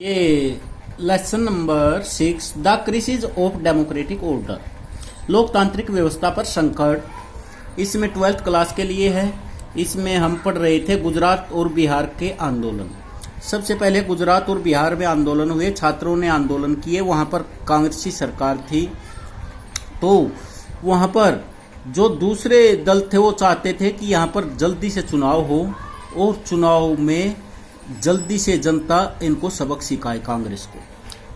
ये lesson number 6 the crisis of democratic order, लोकतांत्रिक व्यवस्था पर संकट। इसमें 12th क्लास के लिए है। इसमें हम पढ़ रहे थे गुजरात और बिहार के आंदोलन। सबसे पहले गुजरात और बिहार में आंदोलन हुए, छात्रों ने आंदोलन किए। वहां पर कांग्रेसी सरकार थी, तो वहां पर जो दूसरे दल थे वो चाहते थे कि यहाँ पर जल्दी से चुनाव हो और चुनाव में जल्दी से जनता इनको सबक सिखाए कांग्रेस को।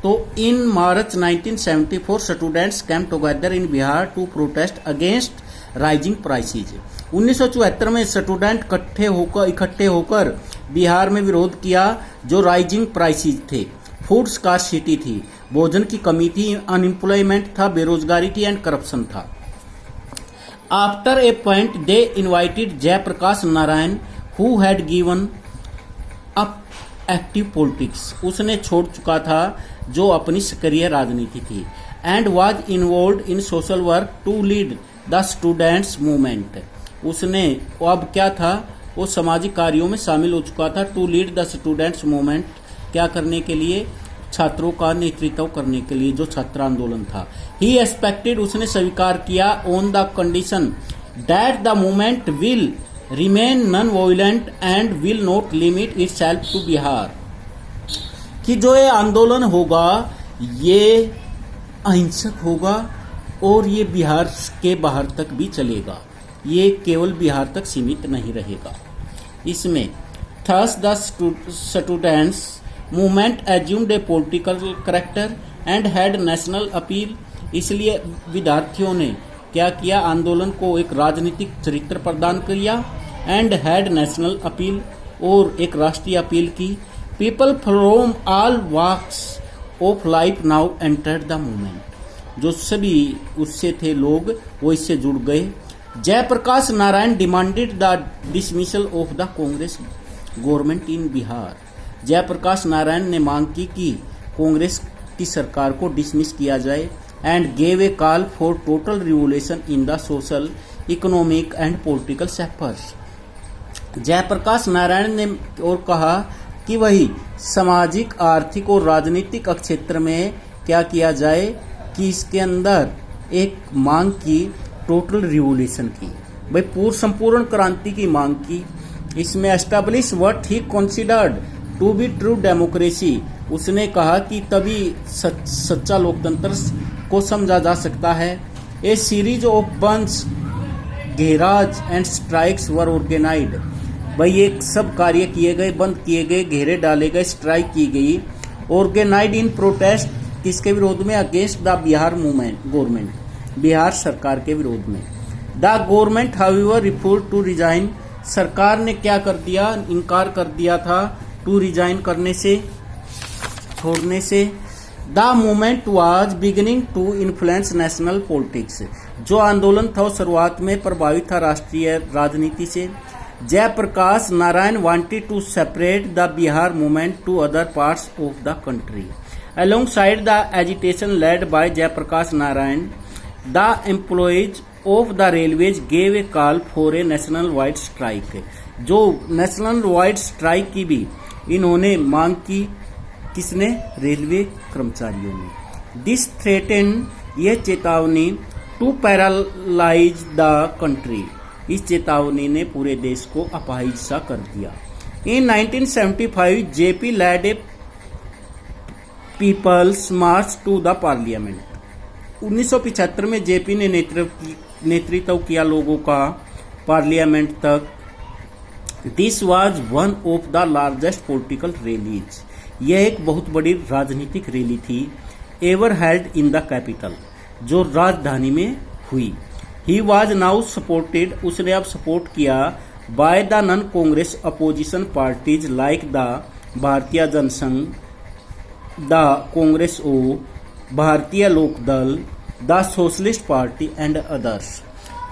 तो in March 1974 students came together in Bihar to protest against rising prices. 1974 में स्टूडेंट इकट्ठे होकर बिहार में विरोध किया जो राइजिंग प्राइसेज थे। फूड स्कार्सिटी थी, भोजन की कमी थी, अनएम्प्लॉयमेंट था, बेरोजगारी थी एंड करप्शन था। After a point they invited Jayaprakash Narayan who had given up active politics. उसने छोड़ चुका था जो अपनी सक्रिय राजनीति थी। And was involve in social work to lead the students movement. उसने अब क्या था, वो सामाजिक कार्यों में शामिल हो चुका था। To lead the students movement, क्या करने के लिए, छात्रों का नेतृत्व करने के लिए, जो छात्र आंदोलन था। ही एक्सपेक्टेड, उसने स्वीकार किया, on the condition that the movement will remain non violent and will not limit itself to Bihar, कि जो ये आंदोलन होगा ये अहिंसक होगा और ये बिहार के बाहर तक भी चलेगा, ये केवल बिहार तक सीमित नहीं रहेगा। इसमें thus the students movement assumed A political character and had national appeal. इसलिए विद्यार्थियों ने क्या किया, आंदोलन को एक राजनीतिक चरित्र प्रदान किया। एंड हैड नेशनल अपील, और एक राष्ट्रीय अपील की। People from all walks of life now entered the movement, जो सभी उससे थे लोग वो इससे जुड़ गए। Jayaprakash Narayan demanded the dismissal of the Congress government in Bihar. Jayaprakash Narayan ने मांग की कि कांग्रेस की सरकार को डिसमिस किया जाए। And gave a call for total revolution in the social, economic and political sectors. Jayaprakash Narayan ने और कहा कि वही सामाजिक, आर्थिक और राजनीतिक क्षेत्र में क्या किया जाए, कि इसके अंदर एक मांग की, टोटल रिवोल्यूशन की, भाई संपूर्ण क्रांति की मांग की। इसमें establish what he considered to be true democracy. उसने कहा कि तभी सच्चा लोकतंत्र को समझा जा सकता है। A series of bandhs, gheraos and strikes were organized. भाई ये सब कार्य किए गए, बंद किए गए, घेरे डाले गए, स्ट्राइक की गई। ऑर्गेनाइज्ड इन प्रोटेस्ट, किसके विरोध में, against the Bihar movement government, Bihar सरकार के विरोध में। The government however refused to resign, सरकार ने क्या कर दिया, इनकार कर दिया था टू रिजाइन करने से, छोड़ने से। The movement was beginning to influence national politics, जो आंदोलन था वो शुरुआत में प्रभावित था राष्ट्रीय राजनीति से। Jayaprakash Narayan wanted to separate the Bihar movement to other parts of the country. Alongside the agitation led by Jayaprakash Narayan, the employees of the railways gave a call for a national wide strike. जो नेशनल वाइड स्ट्राइक की भी इन्होंने मांग की, किसने, railway कर्मचारियों ने। This threaten, यह चेतावनी, टू पैरालाइज द कंट्री, इस चेतावनी ने पूरे देश को अपाहिज सा कर दिया। In 1975 JP led a people's march to the parliament. 1975 में जेपी ने नेतृत्व किया लोगों का पार्लियामेंट तक। This was one of the largest political rallies, यह एक बहुत बड़ी राजनीतिक रैली थी, ever held in the capital, जो राजधानी में हुई। ही वॉज नाउ सपोर्टेड, उसने अब सपोर्ट किया, by the non Congress opposition parties like the Bharatiya Jansangh, the Congress O, Bharatiya Lokdal, the socialist party and others.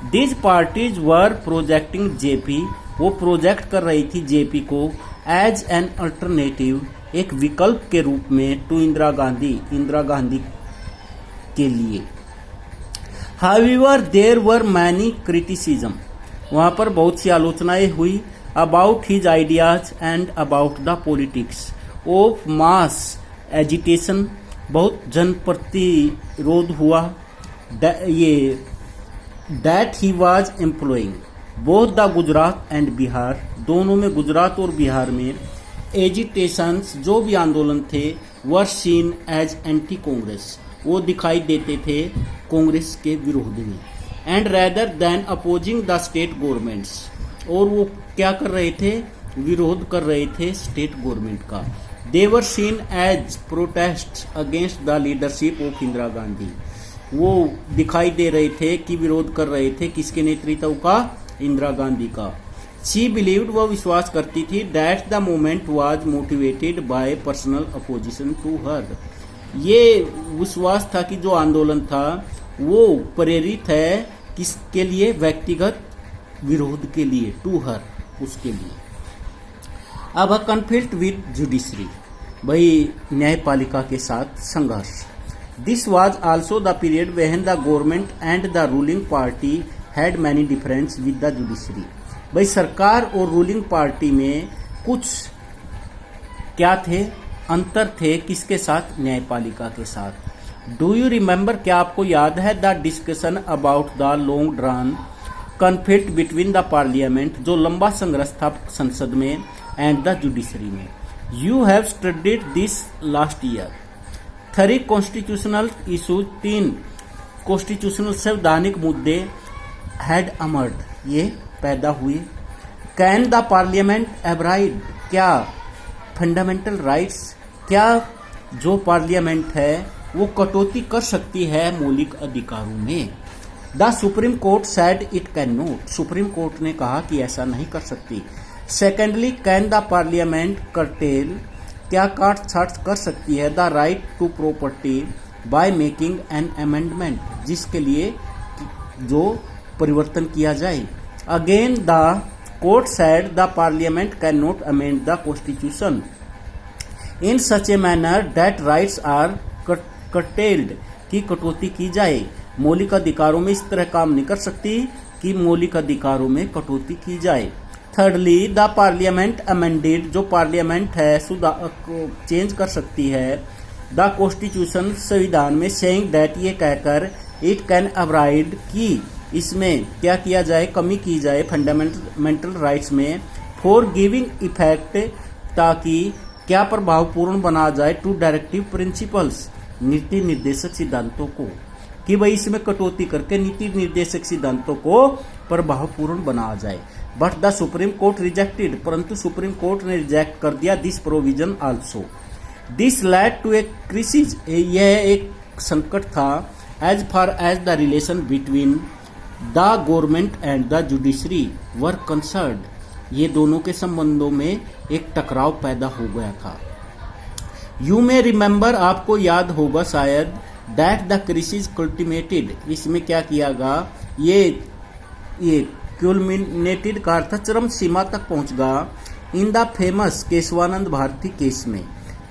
These parties were projecting JP, वो प्रोजेक्ट कर रही थी जेपी को एज एन अल्टरनेटिव, एक विकल्प के रूप में, टू इंदिरा गांधी के लिए। However there were many criticism, वहां पर बहुत सी आलोचनाएं हुई about his ideas and about the politics, of mass agitation, बहुत जन प्रतिरोध हुआ। ये that he was employing both the Gujarat and Bihar, दोनों में गुजरात और बिहार में एजिटेशंस जो भी आंदोलन थे were seen as anti Congress, वो दिखाई देते थे कांग्रेस के विरोध में। And rather than opposing the state governments, और वो क्या कर रहे थे, विरोध कर रहे थे स्टेट गवर्नमेंट का। They were seen as protest against the leadership of Indira Gandhi, वो दिखाई दे रहे थे कि विरोध कर रहे थे किसके नेतृत्व का, इंदिरा गांधी का। शी बिलीव्ड, वो विश्वास करती थी, that the movement was motivated by personal opposition to her, ये विश्वास था कि जो आंदोलन था वो प्रेरित है किसके लिए, व्यक्तिगत विरोध के लिए, टू हर, उसके लिए। अब कन्फ्लिक्ट विद जुडिशरी, भाई न्यायपालिका के साथ संघर्ष। This was also the period when the government and the ruling party had many difference with the judiciary, भाई सरकार और रूलिंग पार्टी में कुछ क्या थे, अंतर थे, किसके साथ, न्यायपालिका के साथ। डू यू रिमेंबर, क्या आपको याद है, the discussion about the long drawn conflict between the parliament, जो लंबा संघर्ष था संसद में, एंड द जुडिशरी में। You have studied this last year. 3 constitutional issues, 3 constitutional संवैधानिक मुद्दे हैड अमर्ड, ये पैदा हुए। कैन द पार्लियामेंट एब्राइड, क्या फंडामेंटल राइट्स, क्या जो पार्लियामेंट है वो कटौती कर सकती है मौलिक अधिकारों में। The supreme court said it can not, supreme court ने कहा कि ऐसा नहीं कर सकती। Secondly, can the parliament curtail, क्या काट छाट कर सकती है the right to property by making an amendment, जिसके लिए जो परिवर्तन किया जाए। Again the court said the parliament can not amend the constitution in such a manner that rights are curtailed, की कटौती की जाए। मौलिक अधिकारों में इस तरह काम नहीं कर सकती कि मौलिक अधिकारों में कटौती की जाए। थर्डली, द पार्लियामेंट अमेंडेड, जो पार्लियामेंट है चेंज कर सकती है द कॉन्स्टिट्यूशन, संविधान में, सेइंग दैट, ये कहकर, इट कैन अवॉइड, की इसमें क्या किया जाए, कमी की जाए फंडामेंटल राइट्स में, फॉर गिविंग इफेक्ट, ताकि क्या प्रभावपूर्ण बना जाए, टू डायरेक्टिव प्रिंसिपल्स, नीति निर्देशक सिद्धांतों को, कि भाई इसमें कटौती करके नीति निर्देशक सिद्धांतों को प्रभावपूर्ण बनाया जाए। But the supreme court rejected, परंतु सुप्रीम कोर्ट ने रिजेक्ट कर दिया this provision also. This led to a crisis, यह एक संकट था, as far as the relation between the government and the judiciary were concerned, ये दोनों के संबंधों में एक टकराव पैदा हो गया था। यू मे रिमेंबर, आपको याद होगा शायद, दैट द क्राइसिस कल्टिमेटेड, इसमें क्या किया गया, ये क्यूलमिनेटेड का अर्थ चरम सीमा तक पहुंच गया, in the famous Kesavananda Bharati case में।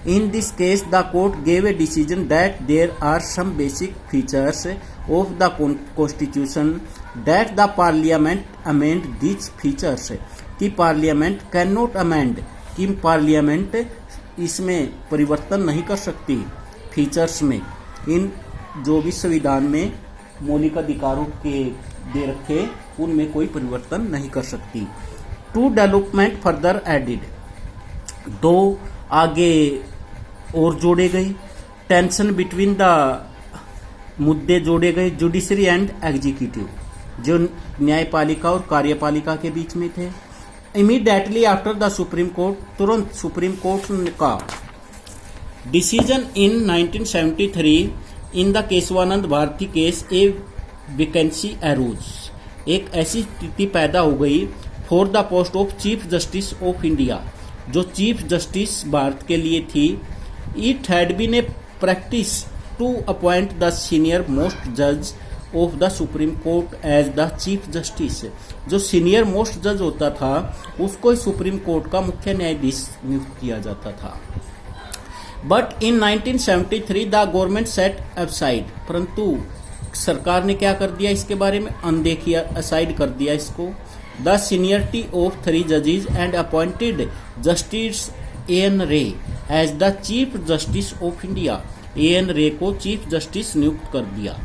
In this case the court gave a decision that there are some basic features of the constitution that the parliament amend this features, कि पार्लियामेंट कैन नॉट अमेंड, कि parliament इसमें परिवर्तन नहीं कर सकती features में, इन जो भी संविधान में मौलिक अधिकारों के दे रखे उनमें कोई परिवर्तन नहीं कर सकती। टू डेवलपमेंट फर्दर एडिड, 2 आगे और जोड़े गए, टेंशन बिटवीन द, मुद्दे जोड़े गए, जुडिशरी एंड एग्जीक्यूटिव, जो न्यायपालिका और कार्यपालिका के बीच में थे। Immediately after the supreme Court, तुरंत सुप्रीम कोर्ट का decision in 1973 in the Kesavananda Bharati case, a vacancy arose, एक ऐसी स्थिति पैदा हो गई for the post of chief justice of India, जो चीफ जस्टिस भारत के लिए थी। It had been a practice to appoint the senior most जज of the supreme Court as the chief justice, जो सीनियर मोस्ट जज होता था उसको सुप्रीम कोर्ट का मुख्य न्यायाधीश नियुक्त किया जाता था। But in 1973 the government set aside, परंतु सरकार ने क्या कर दिया, इसके बारे में अनदेखिया, असाइड कर दिया इसको। द सीनियरिटी ऑफ 3 जजेस and appointed justice A.N. Ray, as the chief justice of India. A N Ray को चीफ जस्टिस नियुक्त कर दिया।